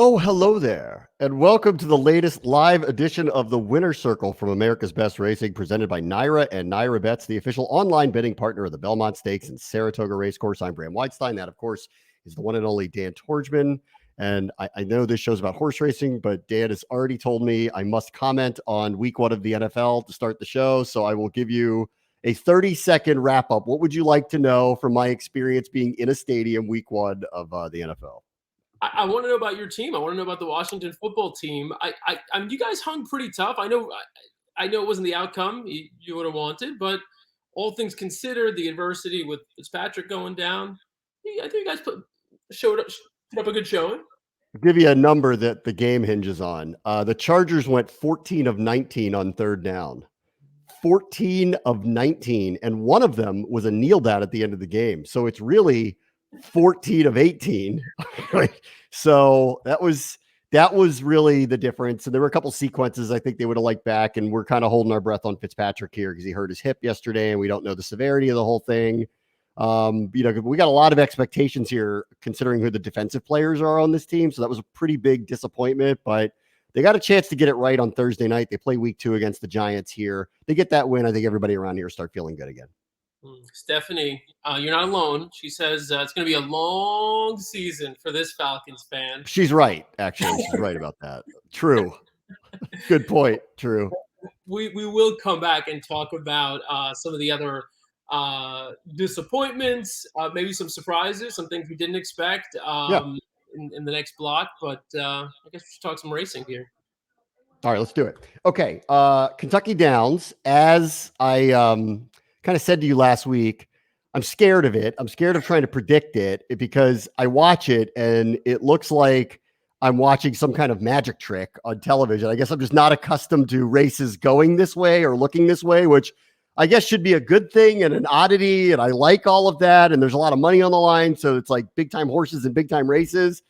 Oh, hello there, and welcome to the latest live edition of the Winner Circle from America's Best Racing, presented by Naira and Naira Bets, the official online betting partner of the Belmont Stakes and Saratoga Racecourse. I'm Bram Weinstein. That, of course, is the one and only Dan Torgman. And I know this show's about horse racing, but Dan has already told me I must comment on week one of the NFL to start the show. So I will give you a 30-second wrap up. What would you like to know from my experience being in a stadium week one of the NFL? I want to know about your team. I want to know about the Washington football team. I mean, you guys hung pretty tough. I know it wasn't the outcome you would have wanted, but all things considered, the adversity with Fitzpatrick going down, I think you guys put up a good showing. I'll give you a number that the game hinges on. The Chargers went 14 of 19 on third down. 14 of 19, and one of them was a kneel down at the end of the game. So it's really 14 of 18. So that was really the difference. And there were a couple sequences I think they would have liked back, and we're kind of holding our breath on Fitzpatrick here because he hurt his hip yesterday, and we don't know the severity of the whole thing. We got a lot of expectations here considering who the defensive players are on this team. So that was a pretty big disappointment, but they got a chance to get it right on Thursday night. They play week 2 against the Giants here. They get that win. I think everybody around here start feeling good again. Stephanie, you're not alone. She says it's going to be a long season for this Falcons fan. She's right, actually. She's right about that. True. Good point. True. We will come back and talk about some of the other disappointments, maybe some surprises, some things we didn't expect in the next block. But I guess we should talk some racing here. All right, let's do it. Okay. Kentucky Downs, as I kind of said to you last week, I'm scared of it. I'm scared of trying to predict it because I watch it and it looks like I'm watching some kind of magic trick on television. I guess I'm just not accustomed to races going this way or looking this way, which I guess should be a good thing and an oddity. And I like all of that. And there's a lot of money on the line. So it's like big time horses and big time races.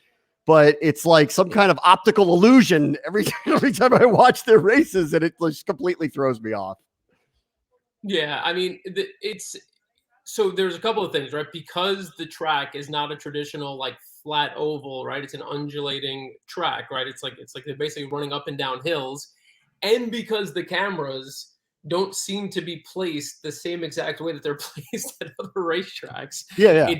But it's like some kind of optical illusion every time I watch their races, and it just completely throws me off. Yeah, I mean, so there's a couple of things, right? Because the track is not a traditional like flat oval, right? It's an undulating track, right? It's like they're basically running up and down hills, and because the cameras don't seem to be placed the same exact way that they're placed at other racetracks. Yeah.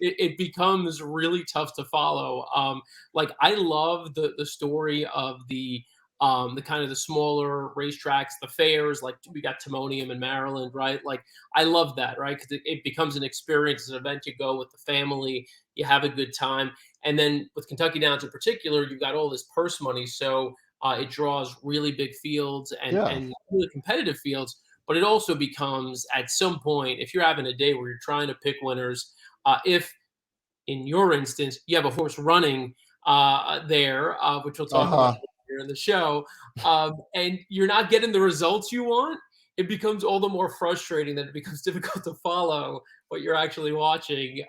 It becomes really tough to follow. Like I love the story of the kind of the smaller racetracks, the fairs, like we got Timonium in Maryland, right? Like I love that, right? Because it becomes an experience, it's an event you go with the family, you have a good time. And then with Kentucky Downs in particular, you've got all this purse money. So it draws really big fields and really competitive fields. But it also becomes at some point, if you're having a day where you're trying to pick winners, if in your instance you have a horse running there, which we'll talk about here in the show, and you're not getting the results you want, it becomes all the more frustrating that it becomes difficult to follow what you're actually watching,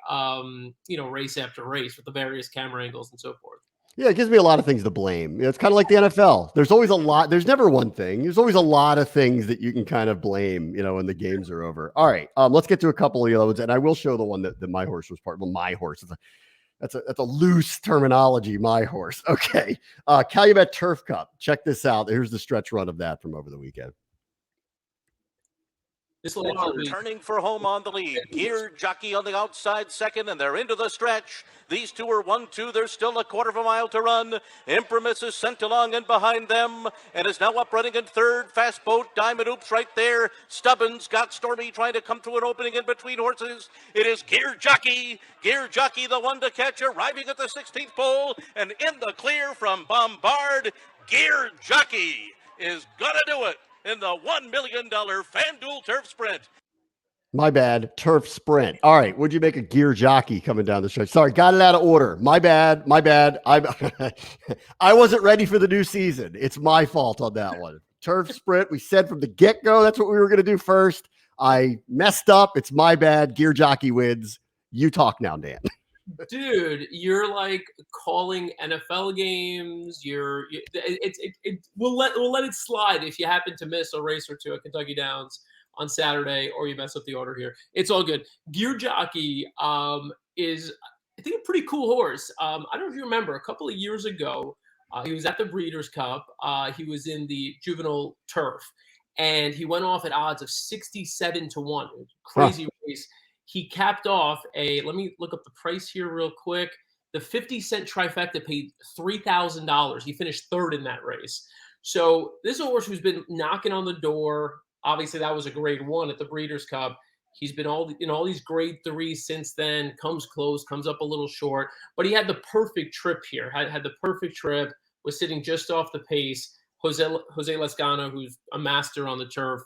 race after race with the various camera angles and so forth. Yeah, it gives me a lot of things to blame. It's kind of like the NFL. There's always a lot. There's never one thing. There's always a lot of things that you can kind of blame, when the games are over. All right, let's get to a couple of the other ones, and I will show the one that my horse was part of. Well, my horse. That's a loose terminology, my horse. Okay, Calumet Turf Cup. Check this out. Here's the stretch run of that from over the weekend. Turning for home on the lead. Gear Jockey on the outside second, and they're into the stretch. These two are 1-2. There's still a quarter of a mile to run. Imprimis is sent along in behind them and is now up running in third. Fast Boat, Diamond Oops right there. Stubbins got Stormy trying to come through an opening in between horses. It is Gear Jockey. Gear Jockey, the one to catch, arriving at the 16th pole and in the clear from Bombard. Gear Jockey is gonna do it in the $1 million FanDuel Turf Sprint. My bad. Turf Sprint. All right. Would you make a Gear Jockey coming down the stretch? Sorry, got it out of order. My bad. I wasn't ready for the new season. It's my fault on that one. Turf Sprint. We said from the get-go that's what we were going to do first. I messed up. It's my bad. Gear Jockey wins. You talk now, Dan. Dude, you're like calling NFL games. We'll let it slide if you happen to miss a race or two at Kentucky Downs on Saturday, or you mess up the order here. It's all good. Gear Jockey is I think a pretty cool horse. I don't know if you remember, a couple of years ago, he was at the Breeders' Cup. He was in the juvenile turf, and he went off at odds of 67-1. Huh. Crazy race. He capped off a. Let me look up the price here real quick. The 50-cent trifecta paid $3,000. He finished third in that race. So this is a horse who's been knocking on the door. Obviously, that was a grade one at the Breeders' Cup. He's been all these grade threes since then. Comes close, comes up a little short, but he had the perfect trip here. Had the perfect trip. Was sitting just off the pace. Jose Lescano, who's a master on the turf,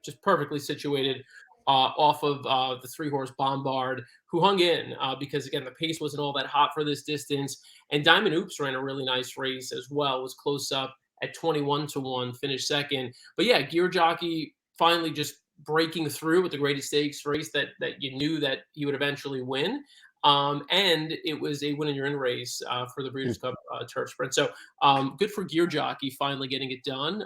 just perfectly situated off of the 3-horse Bombard, who hung in because again the pace wasn't all that hot for this distance. And Diamond Oops ran a really nice race as well. Was close up at 21-1, finished second. But yeah, Gear Jockey finally just breaking through with the greatest stakes race that you knew that he would eventually win. And it was a win in your in race for the Breeders' Cup turf sprint. So good for Gear Jockey finally getting it done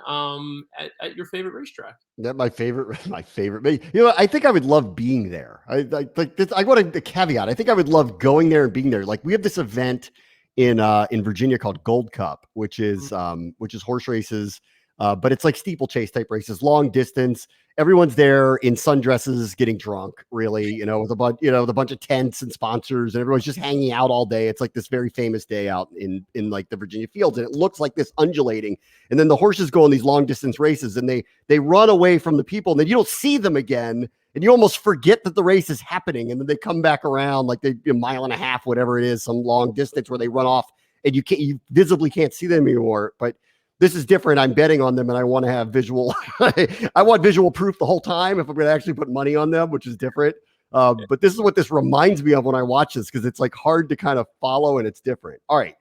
at your favorite racetrack. That my favorite, my favorite. I think I would love being there. Like this. I want a caveat. I think I would love going there and being there. Like we have this event in Virginia called Gold Cup, which is horse races, but it's like steeplechase type races, long distance. Everyone's there in sundresses, getting drunk, really, with a bunch of tents and sponsors, and everyone's just hanging out all day. It's like this very famous day out in like the Virginia fields, and it looks like this undulating. And then the horses go on these long distance races, and they run away from the people, and then you don't see them again, and you almost forget that the race is happening. And then they come back around like a mile and a half, whatever it is, some long distance where they run off, and you visibly can't see them anymore. But this is different. I'm betting on them, and I want to have visual. I want visual proof the whole time if I'm going to actually put money on them, which is different. But this is what this reminds me of when I watch this, because it's like hard to kind of follow, and it's different. All right.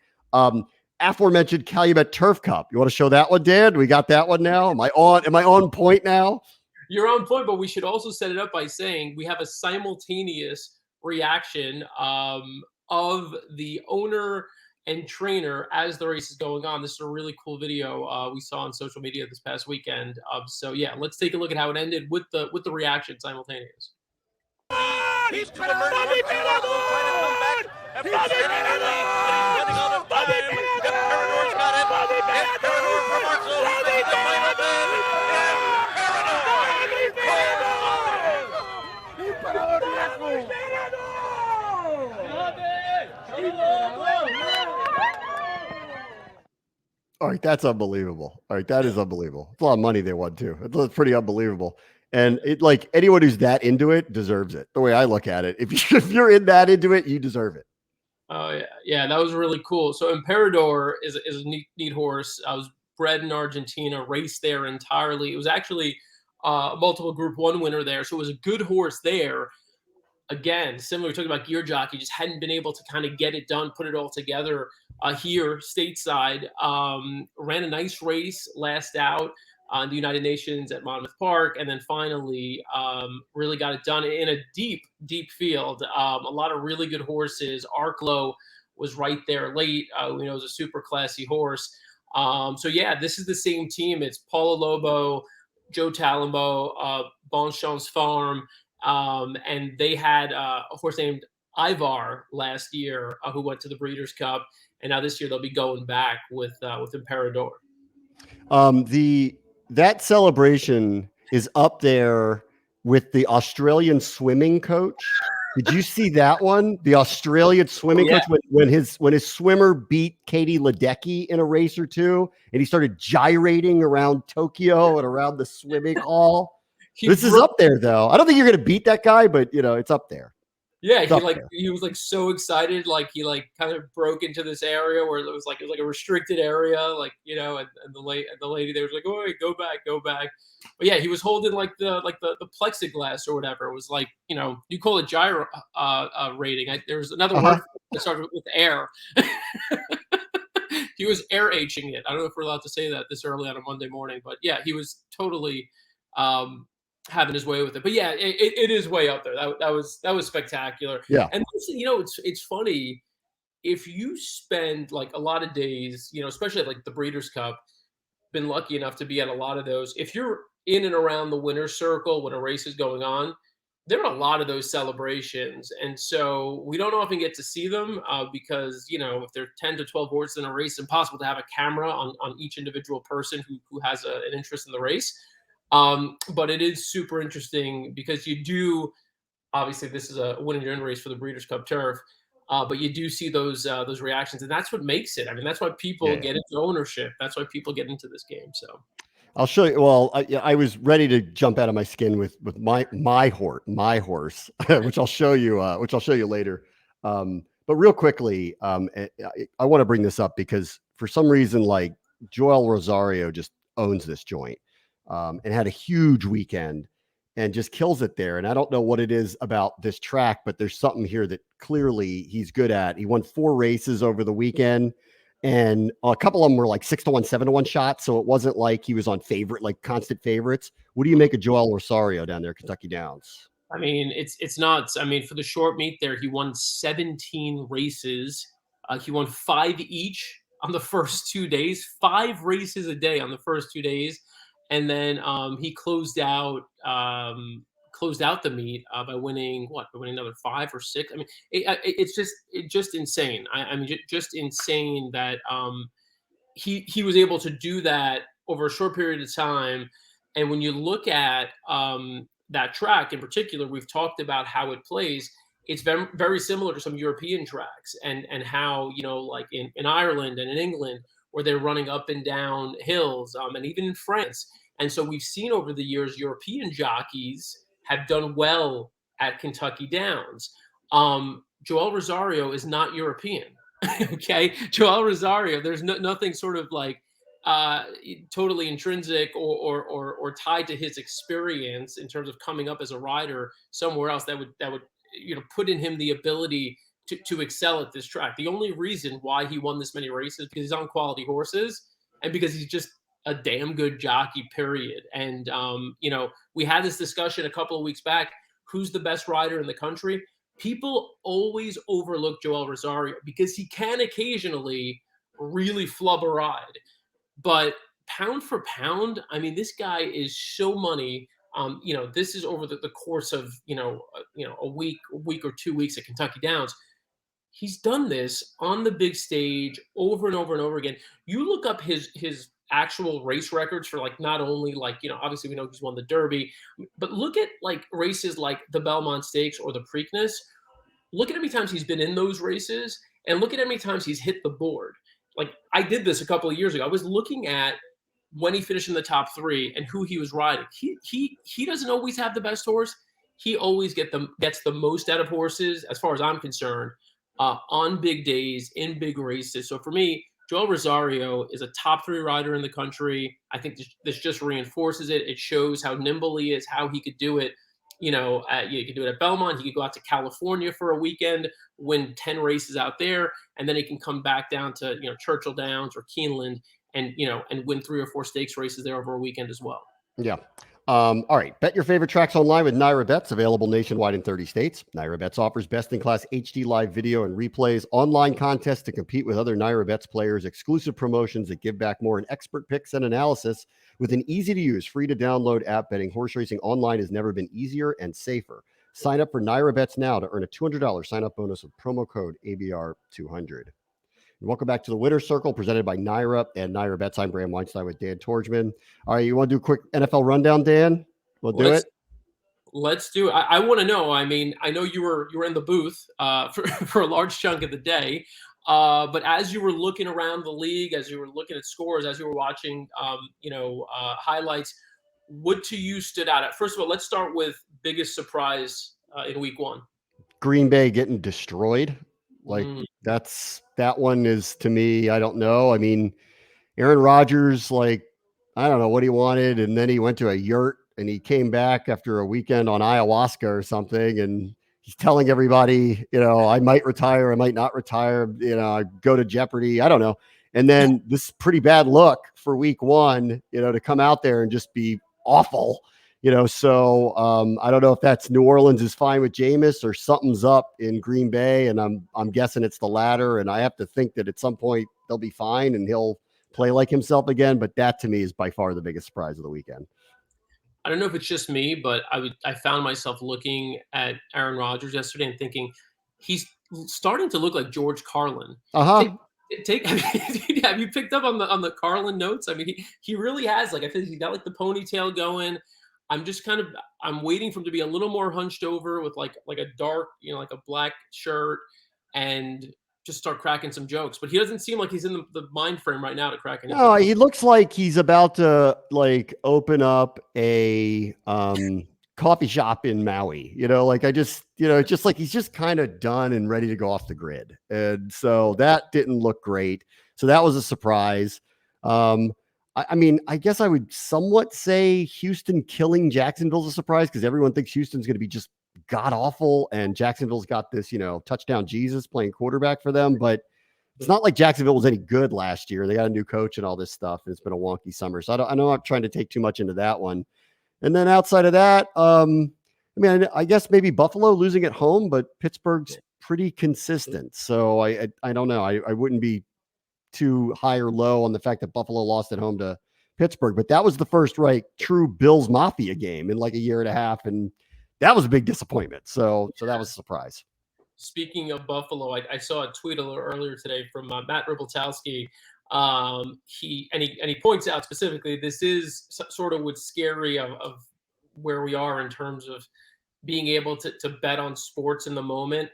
Aforementioned Calumet Turf Cup. You want to show that one, Dan? We got that one now. Am I on point now? You're on point, but we should also set it up by saying we have a simultaneous reaction of the owner and trainer as the race is going on. This is a really cool video we saw on social media this past weekend. So yeah, let's take a look at how it ended with the reaction simultaneous. He's to emerge from trying to come back after steadily lead, but he's running out of time. Imperador's got it. Imperador from Marzo making the final bend. All right, that's unbelievable. All right, that is unbelievable. It's a lot of money they won too. It's pretty unbelievable. And it, like, anyone who's that into it deserves it. The way I look at it, if you're in that into it, you deserve it. Oh yeah, that was really cool. So Imperador is a neat horse. I was bred in Argentina, raced there entirely. It was actually a multiple Group 1 winner there, so it was a good horse there. Again, similar, we talked about Gear Jockey, just hadn't been able to kind of get it done, put it all together here stateside. Ran a nice race last out on the United Nations at Monmouth Park, and then finally really got it done in a deep field. A lot of really good horses. Arklow was right there late. We know it was a super classy horse. So yeah, this is the same team. It's Paulo Lobo, Joe Talamo, Bonchance Farm, and they had a horse named Ivar last year who went to the Breeders' Cup, and now this year they'll be going back with Imperador. That celebration is up there with the Australian swimming coach. Did you see that one? The Australian swimming coach, when his swimmer beat Katie Ledecky in a race or two, and he started gyrating around Tokyo and around the swimming hall. This is up there, though. I don't think you're going to beat that guy, but it's up there. Yeah, he was like so excited, like he kind of broke into this area where it was like a restricted area, and the lady there was like, "Oh, wait, go back." But yeah, he was holding like the plexiglass or whatever. It was like, you call it gyro rating. There was another word that started with air. He was air Hing it. I don't know if we're allowed to say that this early on a Monday morning, but yeah, he was totally having his way with it. But yeah, it is way up there. That was spectacular. Yeah. And it's funny if you spend like a lot of days, especially at like the Breeders' Cup, been lucky enough to be at a lot of those. If you're in and around the winner's circle when a race is going on, there are a lot of those celebrations, and so we don't often get to see them because if there are 10 to 12 horses in a race, it's impossible to have a camera on each individual person who has an interest in the race. But it is super interesting because you do obviously this is a win and earn race for the Breeders' Cup Turf. But you do see those reactions, and that's what makes it. I mean, that's why people Yeah. get into ownership. That's why people get into this game. So I'll show you. Well, I was ready to jump out of my skin with my horse, which I'll show you. Which I'll show you later. But real quickly, I want to bring this up because for some reason, like Joel Rosario just owns this joint, and had a huge weekend and just kills it there. And I don't know what it is about this track, but there's something here that clearly he's good at. He won 4 races over the weekend. And a couple of them were like 6-1, 7-1 shots. So it wasn't like he was on like constant favorites. What do you make of Joel Rosario down there, Kentucky Downs? I mean, it's nuts. I mean, for the short meet there, he won 17 races. He won 5 each on the first 2 days, 5 races a day on the first 2 days, and then he closed out the meet by winning by winning another 5 or 6. I mean, it's just insane. I mean, just insane that he was able to do that over a short period of time. And when you look at that track in particular, we've talked about how it plays. It's very, very similar to some European tracks, and how like in Ireland and in England, where they're running up and down hills, and even in France. And so we've seen over the years European jockeys have done well at Kentucky Downs. Joel Rosario is not European. Okay, Joel Rosario. There's nothing sort of like uh, totally intrinsic or tied to his experience in terms of coming up as a rider somewhere else that would put in him the ability to excel at this track. The only reason why he won this many races because he's on quality horses and because he's just a damn good jockey. Period. And we had this discussion a couple of weeks back. Who's the best rider in the country? People always overlook Joel Rosario because he can occasionally really flub a ride. But pound for pound, I mean, this guy is so money. This is over the course of a week or 2 weeks at Kentucky Downs. He's done this on the big stage over and over and over again. You look up his actual race records for like not only like obviously we know he's won the Derby, but look at like races like the Belmont Stakes or the Preakness. Look at how many times he's been in those races and look at how many times he's hit the board. Like I did this a couple of years ago. I was looking at when he finished in the top 3 and who he was riding. He doesn't always have the best horse. He always gets the most out of horses, as far as I'm concerned, on big days in big races. So for me, Joel Rosario is a top 3 rider in the country. I think this just reinforces it. It shows how nimble he is, how he could do it. You could do it at Belmont. He could go out to California for a weekend, win 10 races out there, and then he can come back down to Churchill Downs or Keeneland and win 3 or 4 stakes races there over a weekend as well. Yeah. All right. Bet your favorite tracks online with Naira Bets, available nationwide in 30 states. Naira Bets offers best-in-class HD live video and replays, online contests to compete with other Naira Bets players, exclusive promotions that give back more, and expert picks and analysis with an easy-to-use, free-to-download app. Betting horse racing online has never been easier and safer. Sign up for Naira Bets now to earn a $200 sign-up bonus with promo code ABR200. Welcome back to the Winner's Circle, presented by Naira and Naira Bets. I'm Bram Weinstein with Dan Torgman. All right, you want to do a quick NFL rundown, Dan? We'll do it. Let's do it. I want to know. I mean, I know you were in the booth for a large chunk of the day, but as you were looking around the league, as you were looking at scores, as you were watching, highlights, what to you stood out? First of all, let's start with biggest surprise in Week 1. Green Bay getting destroyed. Like that one is, to me, I don't know. I mean, Aaron Rodgers, like, I don't know what he wanted. And then he went to a yurt and he came back after a weekend on ayahuasca or something. And he's telling everybody, I might retire, I might not retire, I go to Jeopardy. I don't know. And then this pretty bad look for Week 1, to come out there and just be awful. So I don't know if that's New Orleans is fine with Jameis or something's up in Green Bay, and I'm guessing it's the latter. And I have to think that at some point they'll be fine and he'll play like himself again. But that to me is by far the biggest surprise of the weekend. I don't know if it's just me, but I found myself looking at Aaron Rodgers yesterday and thinking he's starting to look like George Carlin. Take Uh-huh. take have you picked up on the Carlin notes? I mean, he really has, like, I think he's got like the ponytail going. I'm just kind of I'm waiting for him to be a little more hunched over with like a dark, like a black shirt, and just start cracking some jokes. But he doesn't seem like he's in the mind frame right now to crack any No, jokes. he looks like he's about to like open up a coffee shop in Maui. Like it's just like he's just kind of done and ready to go off the grid. And so that didn't look great. So that was a surprise. Um, I mean, I guess I would somewhat say Houston killing Jacksonville's a surprise because everyone thinks Houston's going to be just god awful, and Jacksonville's got this, touchdown Jesus playing quarterback for them, but it's not like Jacksonville was any good last year. They got a new coach and all this stuff, and it's been a wonky summer. So I know I'm trying to take too much into that one. And then outside of that, I mean, I guess maybe Buffalo losing at home, but Pittsburgh's pretty consistent. So I don't know. I wouldn't be too high or low on the fact that Buffalo lost at home to Pittsburgh, but that was the first true Bills Mafia game in like a year and a half, and that was a big disappointment. So that was a surprise. Speaking of Buffalo, I saw a tweet a little earlier today from Matt Ripoltowski. He points out specifically this is sort of what's scary of where we are in terms of being able to bet on sports in the moment.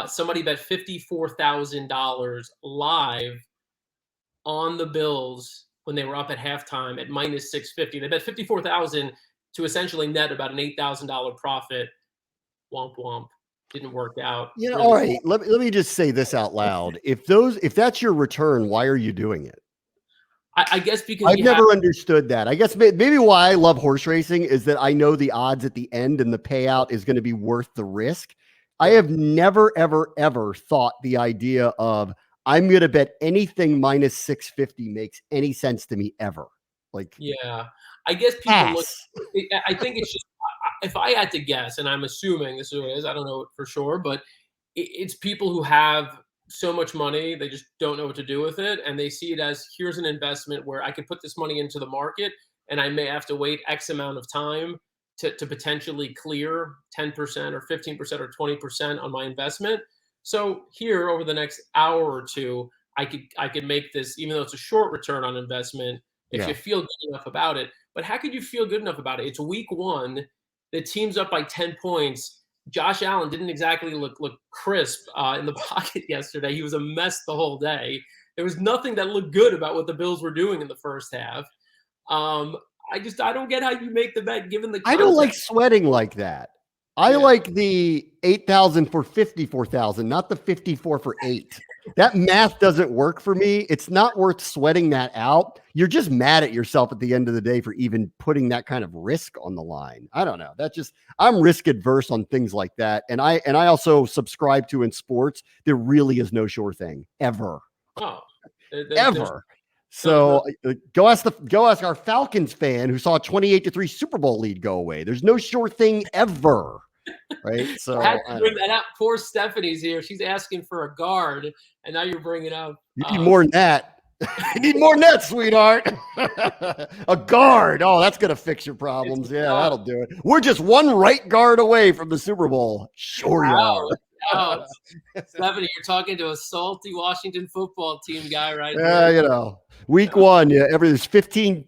Somebody bet $54,000 live on the Bills when they were up at halftime at minus 650. They bet 54,000 to essentially net about an $8,000 profit. Womp womp. Didn't work out. Really. All right. Let me just say this out loud. If that's your return, why are you doing it? I guess because I've never understood that. I guess maybe why I love horse racing is that I know the odds at the end and the payout is going to be worth the risk. I have never, ever, ever thought the idea of I'm going to bet anything minus 650 makes any sense to me ever. Like, yeah, I guess people look. I think it's just if I had to guess, and I'm assuming this is what it is. I don't know for sure, but it's people who have so much money they just don't know what to do with it, and they see it as here's an investment where I could put this money into the market, and I may have to wait X amount of time to potentially clear 10% or 15% or 20% on my investment. So here over the next hour or two, I could make this, even though it's a short return on investment, if you feel good enough about it. But how could you feel good enough about it? It's week one. The team's up by 10 points. Josh Allen didn't exactly look crisp in the pocket yesterday. He was a mess the whole day. There was nothing that looked good about what the Bills were doing in the first half. I don't get how you make the bet given the context. I don't like sweating like that. I like the 8,000 for 54,000, not the 54 for 8. That math doesn't work for me. It's not worth sweating that out. You're just mad at yourself at the end of the day for even putting that kind of risk on the line. I don't know. I'm risk adverse on things like that. And I also subscribe to in sports, there really is no sure thing ever. Oh, ever. So go ask our Falcons fan who saw a 28-3 Super Bowl lead go away. There's no sure thing ever. Right. So I had to bring that up. Poor Stephanie's here. She's asking for a guard, and now you're bringing up. You need more than that. You need more than that, sweetheart. A guard. Oh, that's gonna fix your problems. Yeah, that'll do it. We're just one right guard away from the Super Bowl. Sure you are. Oh, Stephanie, you're talking to a salty Washington football team guy right now. Week one. Yeah, there's 15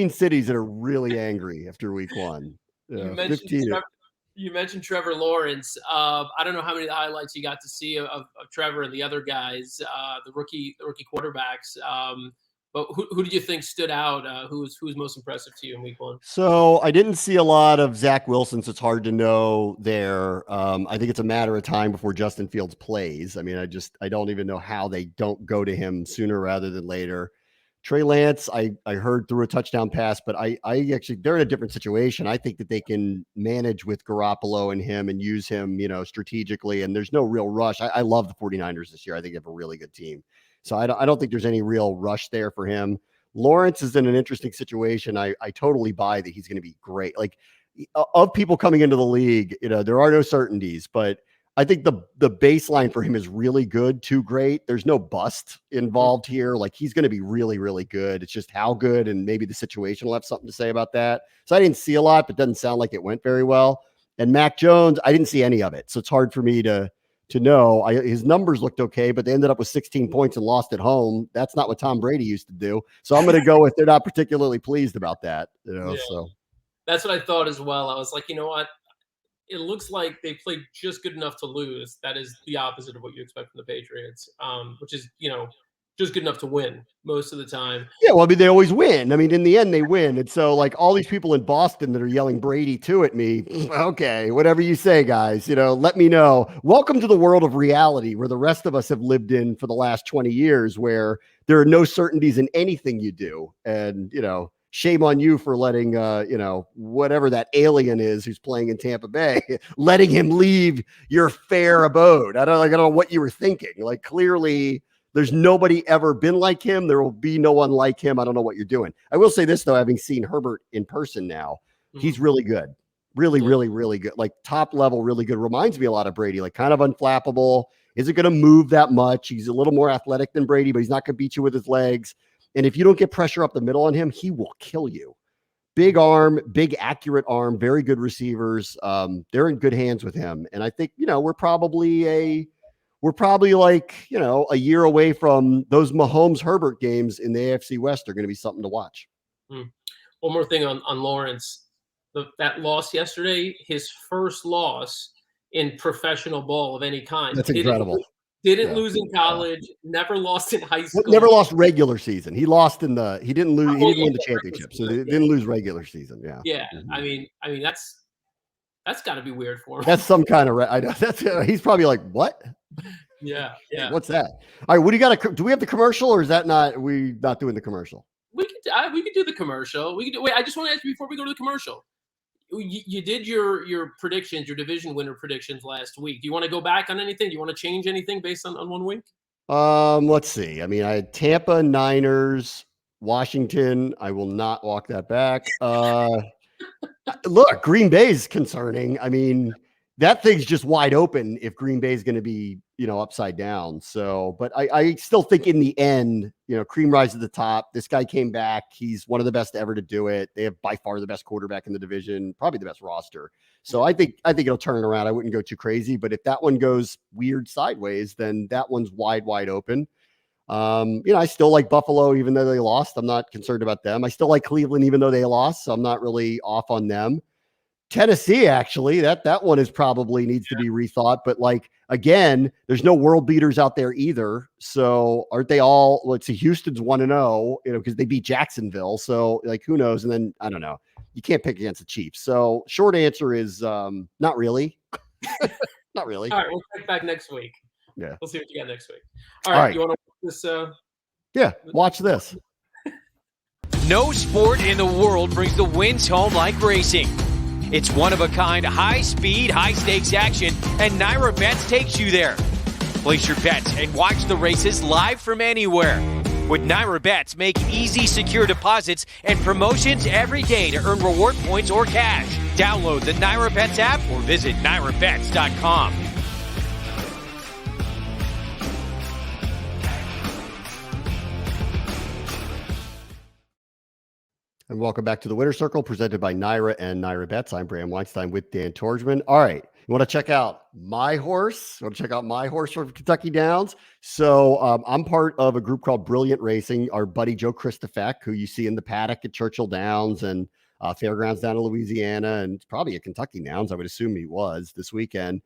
cities that are really angry after week one. You mentioned Trevor Lawrence. I don't know how many highlights you got to see of Trevor and the other guys, the rookie quarterbacks. But who did you think stood out? Who's most impressive to you in week one? So I didn't see a lot of Zach Wilson, so it's hard to know there. I think it's a matter of time before Justin Fields plays. I mean, I don't even know how they don't go to him sooner rather than later. Trey Lance, I heard through a touchdown pass, but I actually, they're in a different situation. I think that they can manage with Garoppolo and him and use him, strategically. And there's no real rush. I love the 49ers this year. I think they have a really good team. So I don't think there's any real rush there for him. Lawrence is in an interesting situation. I totally buy that he's going to be great. Like of people coming into the league, there are no certainties, but I think the baseline for him is really good to great. There's no bust involved here. Like he's going to be really, really good. It's just how good, and maybe the situation will have something to say about that. So I didn't see a lot, but doesn't sound like it went very well. And Mac Jones, I didn't see any of it. So it's hard for me to know. His numbers looked okay, but they ended up with 16 points and lost at home. That's not what Tom Brady used to do. So I'm going to go with they're not particularly pleased about that. So that's what I thought as well. I was like, you know what? It looks like they played just good enough to lose. That is the opposite of what you expect from the Patriots, which is, just good enough to win most of the time. Yeah, well, I mean, they always win. I mean, in the end, they win. And so, like, all these people in Boston that are yelling Brady 2 at me, okay, whatever you say, guys, let me know. Welcome to the world of reality where the rest of us have lived in for the last 20 years, where there are no certainties in anything you do. And, shame on you for letting, whatever that alien is who's playing in Tampa Bay, letting him leave your fair abode. I don't know what you were thinking. Like, clearly, there's nobody ever been like him. There will be no one like him. I don't know what you're doing. I will say this, though, having seen Herbert in person now, he's really good. Really, really, really good. Like top level, really good. Reminds me a lot of Brady, like kind of unflappable. Isn't going to move that much. He's a little more athletic than Brady, but he's not going to beat you with his legs. And if you don't get pressure up the middle on him, he will kill you. Big arm, big accurate arm, very good receivers. They're in good hands with him. And I think, we're probably like, a year away from those Mahomes Herbert games in the AFC West are going to be something to watch. One more thing on Lawrence, that loss yesterday, his first loss in professional ball of any kind. That's incredible. Didn't lose in college, never lost in high school. Never lost regular season. He lost he didn't lose, he didn't win the championship. So they didn't lose regular season. Yeah. Yeah. I mean, that's gotta be weird for him. That's some kind of, I know he's probably like, what? Yeah. What's that? All right. What do you got? Do we have the commercial, or is that we not doing the commercial? We could do the commercial. Wait, I just want to ask you before we go to the commercial. You did your predictions, your division winner predictions last week. Do you want to go back on anything? Do you want to change anything based on 1 week? Let's see. I mean, I had Tampa, Niners, Washington. I will not walk that back. Look, Green Bay is concerning. I mean, that thing's just wide open if Green Bay is going to be, upside down. So, but I still think in the end, cream rise to the top. This guy came back. He's one of the best ever to do it. They have by far the best quarterback in the division, probably the best roster. So I think it'll turn it around. I wouldn't go too crazy, but if that one goes weird sideways, then that one's wide open. I still like Buffalo, even though they lost. I'm not concerned about them. I still like Cleveland, even though they lost. So I'm not really off on them. Tennessee, actually, that one is probably needs to be rethought. But like, again, there's no world beaters out there either. So aren't they all, let's see, Houston's 1-0, because they beat Jacksonville. So like, who knows? And then I don't know. You can't pick against the Chiefs. So short answer is not really. Not really. All right, we'll check back next week. Yeah. We'll see what you got next week. All right. You want to watch this? Yeah, watch this. No sport in the world brings the wins home like racing. It's one-of-a-kind, high-speed, high-stakes action, and Naira Bets takes you there. Place your bets and watch the races live from anywhere. With Naira Bets, make easy, secure deposits and promotions every day to earn reward points or cash. Download the Naira Bets app or visit NairaBets.com. And welcome back to the Winner Circle, presented by Naira and Naira Bets. I'm Bram Weinstein with Dan Torgman. All right, you want to check out my horse? You want to check out my horse from Kentucky Downs? So I'm part of a group called Brilliant Racing. Our buddy Joe Christofek, who you see in the paddock at Churchill Downs and Fairgrounds down in Louisiana, and probably at Kentucky Downs, I would assume he was this weekend.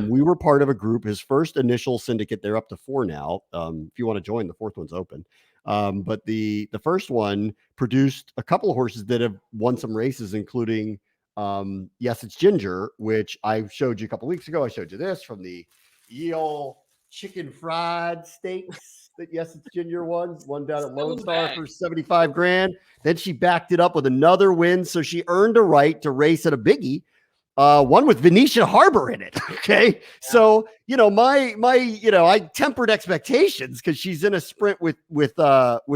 We were part of a group. His first initial syndicate, they're up to 4 now. If you want to join, the 4th one's open. But the first one produced a couple of horses that have won some races, including Yes, It's Ginger, which I showed you a couple of weeks ago. I showed you this from the Yale chicken fried steaks that Yes, It's Ginger won down at Lone Star for 75 grand. Then she backed it up with another win. So she earned a right to race at a biggie. One with Venetian Harbor in it. Okay. Yeah. So, I tempered expectations because she's in a sprint with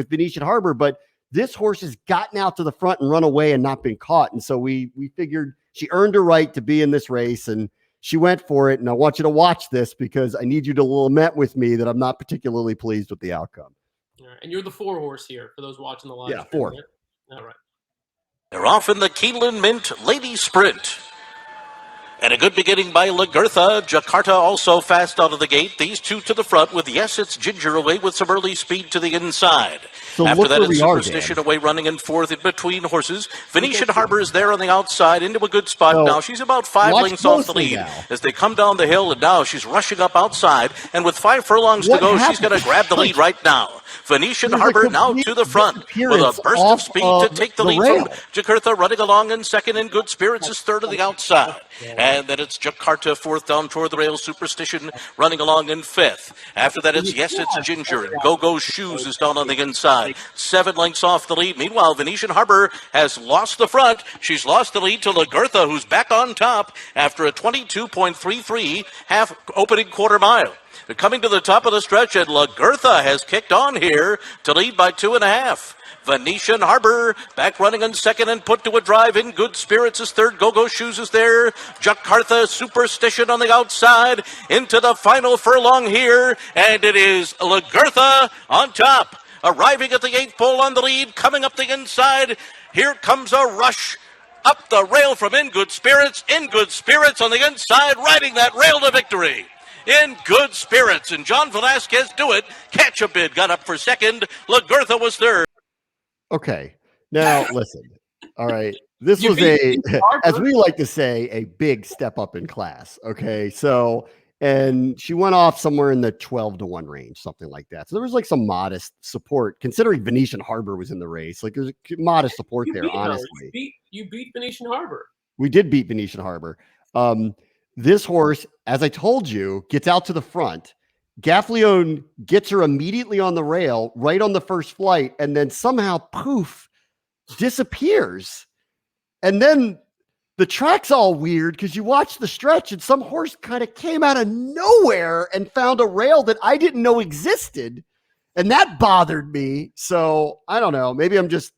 Venetian Harbor, but this horse has gotten out to the front and run away and not been caught. And so we figured she earned her right to be in this race, and she went for it, and I want you to watch this because I need you to lament with me that I'm not particularly pleased with the outcome. All right. And you're the 4 horse here for those watching the live. Yeah, 4. Right? All right. They're off in the Keeneland Mint Lady Sprint. And a good beginning by Lagertha. Jakarta also fast out of the gate. These two to the front with Yes, It's Ginger away with some early speed to the inside. So After that, it's Dan. Superstition away running in fourth in between horses. Venetian Harbor is there on the outside into a good spot now. She's about 5 lengths off the lead as they come down the hill, and now she's rushing up outside. And with 5 furlongs to go, she's going to grab the lead right now. Venetian Harbor now to the front with a burst of speed to take the lead from Jakarta, running along in second. In Good Spirits is third on the outside. And then it's Jakarta fourth down toward the rail. Superstition running along in fifth. After that, it's Yes, It's Ginger. And Go Shoes is down on the inside. 7 lengths off the lead. Meanwhile, Venetian Harbor has lost the front. She's lost the lead to Lagertha, who's back on top after a 22.33 half opening quarter mile. They're coming to the top of the stretch, and Lagertha has kicked on here to lead by 2.5. Venetian Harbor back running in second and put to a drive. In Good Spirits is third. Go Shoes is there. Jakarta Superstition on the outside into the final furlong here, and it is Lagertha on top. Arriving at the 8th pole on the lead, coming up the inside. Here comes a rush up the rail from In Good Spirits. In Good Spirits on the inside, riding that rail to victory. In Good Spirits, and John Velasquez do it. Catch a Bid got up for second. Lagertha was third. Okay, now listen. All right, this was as we like to say, a big step up in class. Okay, so, and she went off somewhere in the 12-1 range, something like that. So there was like some modest support, considering Venetian Harbor was in the race. Like there's modest support there, honestly. You beat Venetian Harbor. We did beat Venetian Harbor. This horse, as I told you, gets out to the front. Gaffleone gets her immediately on the rail, right on the first flight, and then somehow, poof, disappears. And then the track's all weird because you watch the stretch and some horse kind of came out of nowhere and found a rail that I didn't know existed. And that bothered me. So I don't know. Maybe I'm just,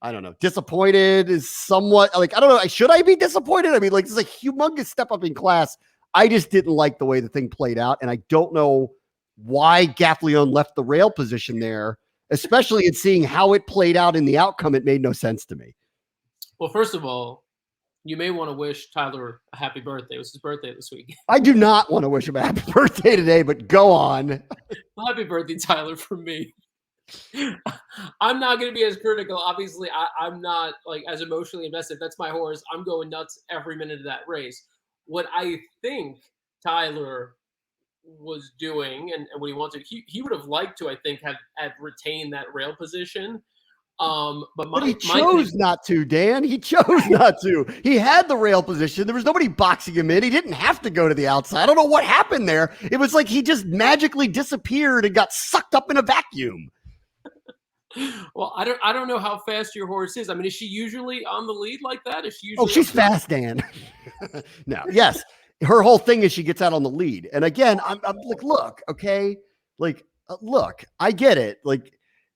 I don't know. Disappointed is somewhat like, I don't know. Should I be disappointed? I mean, like, this is a humongous step up in class. I just didn't like the way the thing played out. And I don't know why Gaffleone left the rail position there, especially in seeing how it played out in the outcome. It made no sense to me. Well, first of all, you may want to wish Tyler a happy birthday. It was his birthday this week. I do not want to wish him a happy birthday today, but go on. Well, happy birthday, Tyler, from me. I'm not going to be as critical. Obviously, I'm not like as emotionally invested. That's my horse. I'm going nuts every minute of that race. What I think Tyler was doing and what he wanted, he would have liked to, I think, have retained that rail position. But he chose not to, Dan. He chose not to. He had the rail position. There was nobody boxing him in. He didn't have to go to the outside. I don't know what happened there. It was like he just magically disappeared and got sucked up in a vacuum. Well, I don't know how fast your horse is. I mean, is she usually on the lead like that? Is she usually? Oh, she's fast, Dan. No, yes. Her whole thing is she gets out on the lead. And again, I'm like, look, okay, like, look, I get it. Like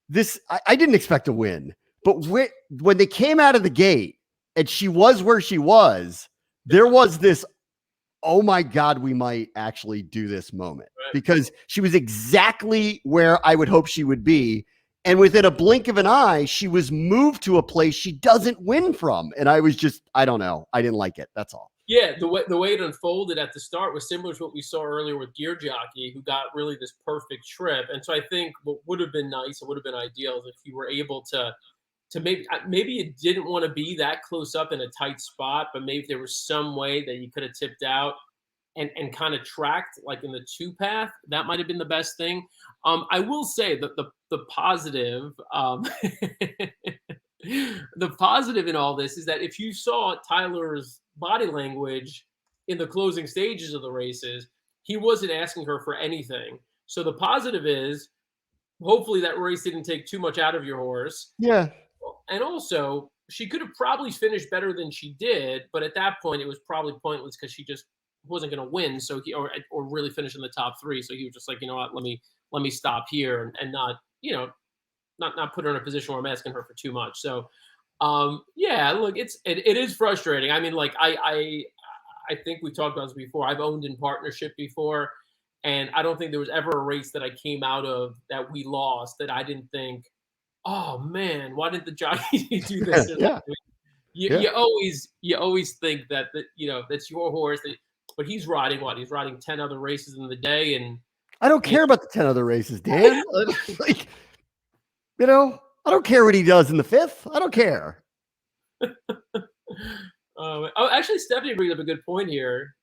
this, I didn't expect to win, but when they came out of the gate and she was where she was, there was this, oh my God, we might actually do this moment, because she was exactly where I would hope she would be. And within a blink of an eye, she was moved to a place she doesn't win from. And I was just, I don't know. I didn't like it. That's all. Yeah, the way it unfolded at the start was similar to what we saw earlier with Gear Jockey, who got really this perfect trip. And so I think what would have been nice, it would have been ideal if you were able to maybe you didn't want to be that close up in a tight spot, but maybe there was some way that you could have tipped out and kind of tracked like in the 2 path. That might have been the best thing. I will say that the positive, the positive in all this is that if you saw Tyler's body language in the closing stages of the races, he wasn't asking her for anything. So the positive is hopefully that race didn't take too much out of your horse. Yeah. And also she could have probably finished better than she did, but at that point it was probably pointless because she just wasn't going to win. So he or really finish in the top 3. So he was just like, you know what, let me stop here and not, you know, not put her in a position where I'm asking her for too much. So, yeah, look, it is frustrating. I mean, like I I think we talked about this before. I've owned in partnership before, and I don't think there was ever a race that I came out of that we lost that I didn't think, oh man, why didn't the jockey do this? Yeah. You always think that that's your horse, but he's riding what? He's riding 10 other races in the day, and I don't care about the 10 other races, Dan. Like, I don't care what he does in the 5th. I don't care. Actually, Stephanie brings up a good point here.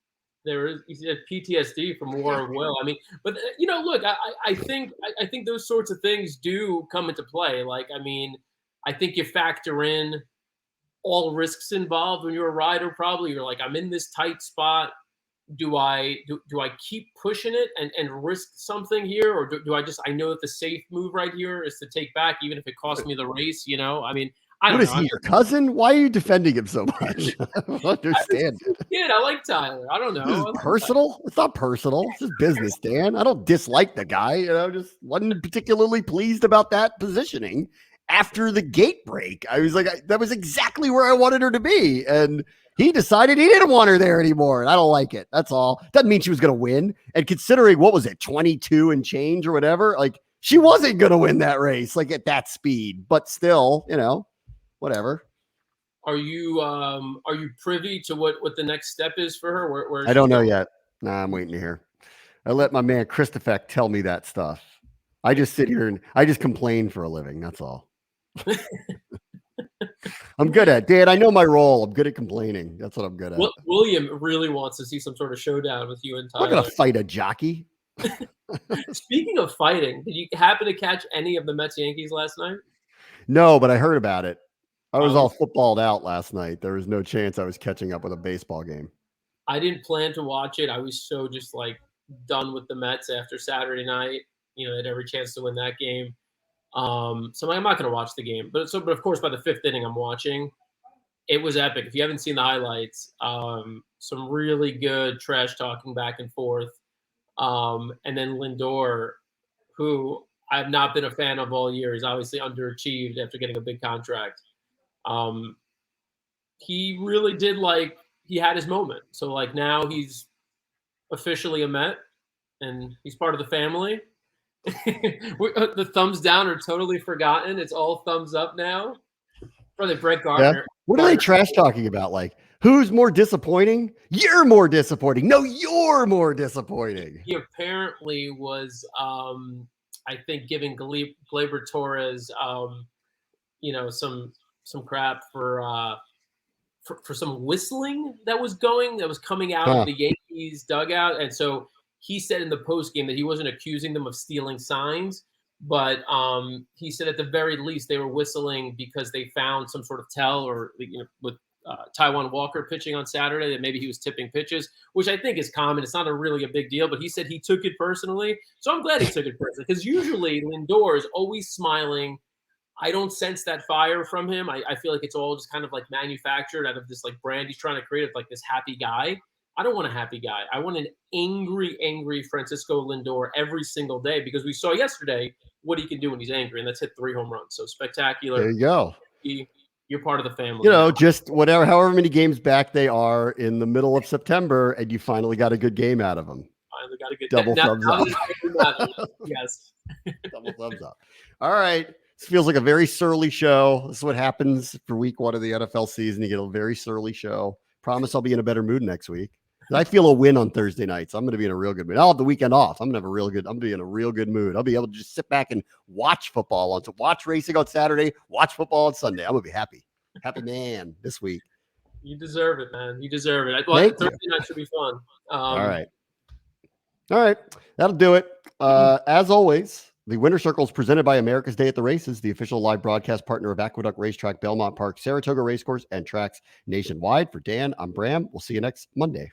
He said PTSD from War of Will. I mean, but look, I think those sorts of things do come into play. Like, I mean, I think you factor in all risks involved when you're a rider. Probably you're like, I'm in this tight spot. Do I keep pushing it and risk something here, or do I know that the safe move right here is to take back, even if it costs me the race? I mean. I don't know. What is he, your cousin? Why are you defending him so much? I don't understand. I like Tyler. I don't know. This is personal? It's not personal. It's just business, Dan. I don't dislike the guy. Just wasn't particularly pleased about that positioning after the gate break. I was like, that was exactly where I wanted her to be. And he decided he didn't want her there anymore. And I don't like it. That's all. Doesn't mean she was going to win. And considering, what was it, 22 and change or whatever, like she wasn't going to win that race, like at that speed, but still, whatever. Are you privy to what the next step is for her? Where I don't know yet. Nah, I'm waiting to hear. I let my man Christopher tell me that stuff. I just sit here and I just complain for a living. That's all. I'm good at, Dan. I know my role. I'm good at complaining. That's what I'm good at. William really wants to see some sort of showdown with you and Tyler. I'm not gonna fight a jockey. Speaking of fighting, did you happen to catch any of the Mets Yankees last night? No, but I heard about it. I was all footballed out last night. There was no chance I was catching up with a baseball game. I didn't plan to watch it. I was so just like done with the Mets after Saturday night. They had every chance to win that game. So I'm not going to watch the game. But of course, by the 5th inning, I'm watching. It was epic. If you haven't seen the highlights, some really good trash talking back and forth. And then Lindor, who I've not been a fan of all year, he's obviously underachieved after getting a big contract. He really did he had his moment. So now he's officially a Met and he's part of the family. The thumbs down are totally forgotten. It's all thumbs up now. Brother Brett Gardner. Yeah. What are they trash talking about? Like, who's more disappointing? You're more disappointing. No, you're more disappointing. He apparently was, I think, giving Gleyber Torres, some crap for some whistling that was coming out of the Yankees dugout. And so he said in the post game that he wasn't accusing them of stealing signs, but he said at the very least they were whistling because they found some sort of tell, or with Taiwan Walker pitching on Saturday, that maybe he was tipping pitches, which I think is common. It's not really a big deal, but he said he took it personally. So I'm glad he took it personally, because usually Lindor is always smiling. I don't sense that fire from him. I feel like it's all just kind of manufactured out of this brand he's trying to create of this happy guy. I don't want a happy guy. I want an angry Francisco Lindor every single day, because we saw yesterday what he can do when he's angry, and that's hit 3 home runs. So spectacular. There you go. You're part of the family. Just however many games back they are in the middle of September, and you finally got a good game out of them. Finally got a good double thumbs up. Yes. Double thumbs up. All right. This feels like a very surly show. This is what happens for week 1 of the NFL season. You get a very surly show. Promise I'll be in a better mood next week. I feel a win on Thursday night, so I'm going to be in a real good mood. I'll have the weekend off. I'm going to be in a real good mood. I'll be able to just sit back and watch football watch racing on Saturday, watch football on Sunday. I'm going to be happy. Happy man this week. You deserve it, man. You deserve it. Thursday night should be fun. All right. That'll do it. As always, the Winter Circle is presented by America's Day at the Races, the official live broadcast partner of Aqueduct Racetrack, Belmont Park, Saratoga Racecourse, and tracks nationwide. For Dan, I'm Bram. We'll see you next Monday.